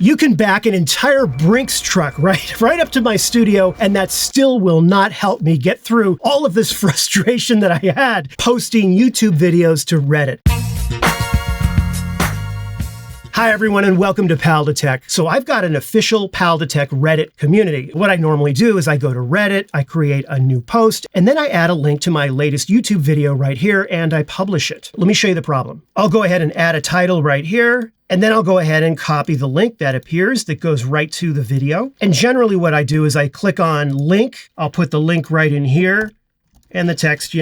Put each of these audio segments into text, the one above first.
You can back an entire Brinks truck right up to my studio, and that still will not help me get through all of this frustration that I had posting YouTube videos to Reddit. Hi everyone, and welcome to Pal to Tech. So I've got an official Pal to Tech Reddit community. What I normally do is I go to Reddit, I create a new post, and then I add a link to my latest YouTube video right here, and I publish it. Let me show you the problem. I'll go ahead and add a title right here, and then I'll go ahead and copy the link that appears that goes right to the video. And generally what I do is I click on link, I'll put the link right in here, and the text,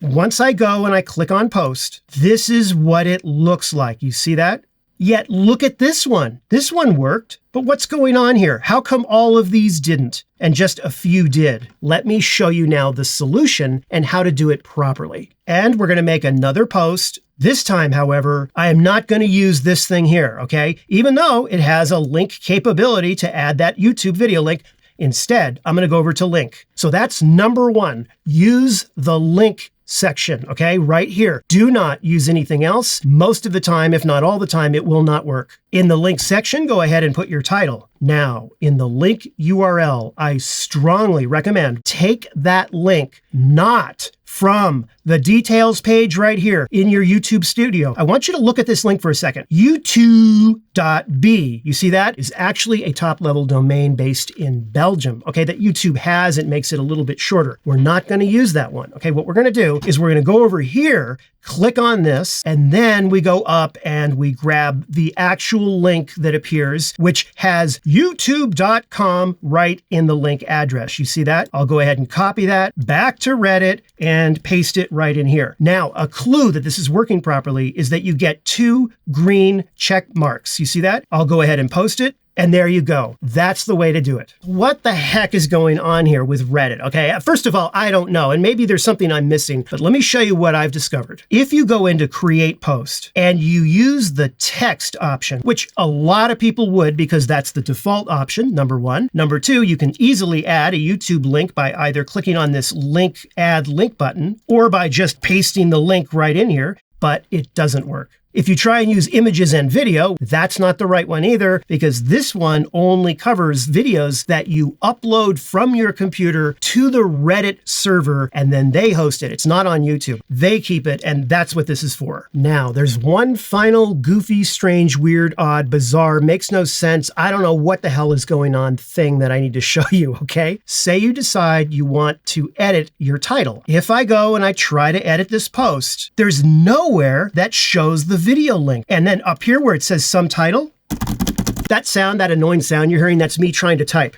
Once I go and I click on post, this is what it looks like. You see that? Yet look at this one. This one worked. But what's going on here? How come all of these didn't and just a few did? Let me show you now the solution and how to do it properly. And we're going to make another post. This time, however, I am not going to use this thing here, okay? Even though it has a link capability to add that YouTube video link. Instead, I'm going to go over to link. So that's number one. Use the link section, okay? Right here. Do not use anything else. Most of the time, if not all the time, it will not work. In the link section, go ahead and put your title. Now, in the link URL, I strongly recommend take that link not from the details page right here in your YouTube studio. I want you to look at this link for a second. YouTube.b, you see that? Is actually a top-level domain based in Belgium, okay, that YouTube has. It makes it a little bit shorter. We're not going to use that one, okay? What we're going to do is we're going to go over here, click on this, and then we go up and we grab the actual link that appears, which has youtube.com right in the link address. You see that? I'll go ahead and copy that back to Reddit and paste it right in here. Now, a clue that this is working properly is that you get 2 green check marks. You see that? I'll go ahead and post it. And there you go. That's the way to do it. What the heck is going on here with Reddit? Okay, first of all, I don't know, and maybe there's something I'm missing, but let me show you what I've discovered. If you go into Create Post and you use the text option, which a lot of people would because that's the default option, number one. Number two, you can easily add a YouTube link by either clicking on this link, add link button, or by just pasting the link right in here, but it doesn't work. If you try and use images and video, that's not the right one either, because this one only covers videos that you upload from your computer to the Reddit server, and then they host it. It's not on YouTube. They keep it, and that's what this is for. Now, there's one final goofy, strange, weird, odd, bizarre, makes no sense, I don't know what the hell is going on thing that I need to show you, okay? Say you decide you want to edit your title. If I go and I try to edit this post, there's nowhere that shows the video link. And then up here where it says some title, that sound, that annoying sound you're hearing, that's me trying to type.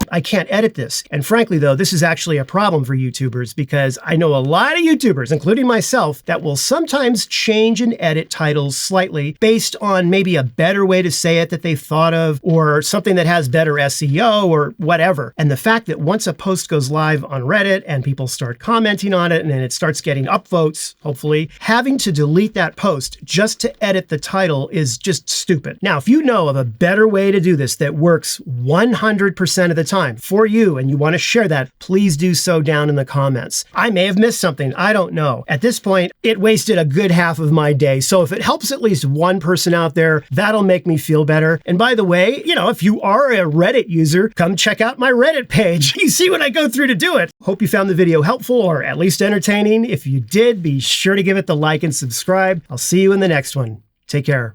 I can't edit this. And frankly, though, this is actually a problem for YouTubers because I know a lot of YouTubers, including myself, that will sometimes change and edit titles slightly based on maybe a better way to say it that they've thought of or something that has better SEO or whatever. And the fact that once a post goes live on Reddit and people start commenting on it and then it starts getting upvotes, hopefully, having to delete that post just to edit the title is just stupid. Now, if you know of a better way to do this that works 100% of the time, for you and you want to share that, please do so down in the comments. I may have missed something. I don't know. At this point, it wasted a good half of my day. So if it helps at least one person out there, that'll make me feel better. And by the way, if you are a Reddit user, come check out my Reddit page. You see what I go through to do it. Hope you found the video helpful or at least entertaining. If you did, be sure to give it the like and subscribe. I'll see you in the next one. Take care.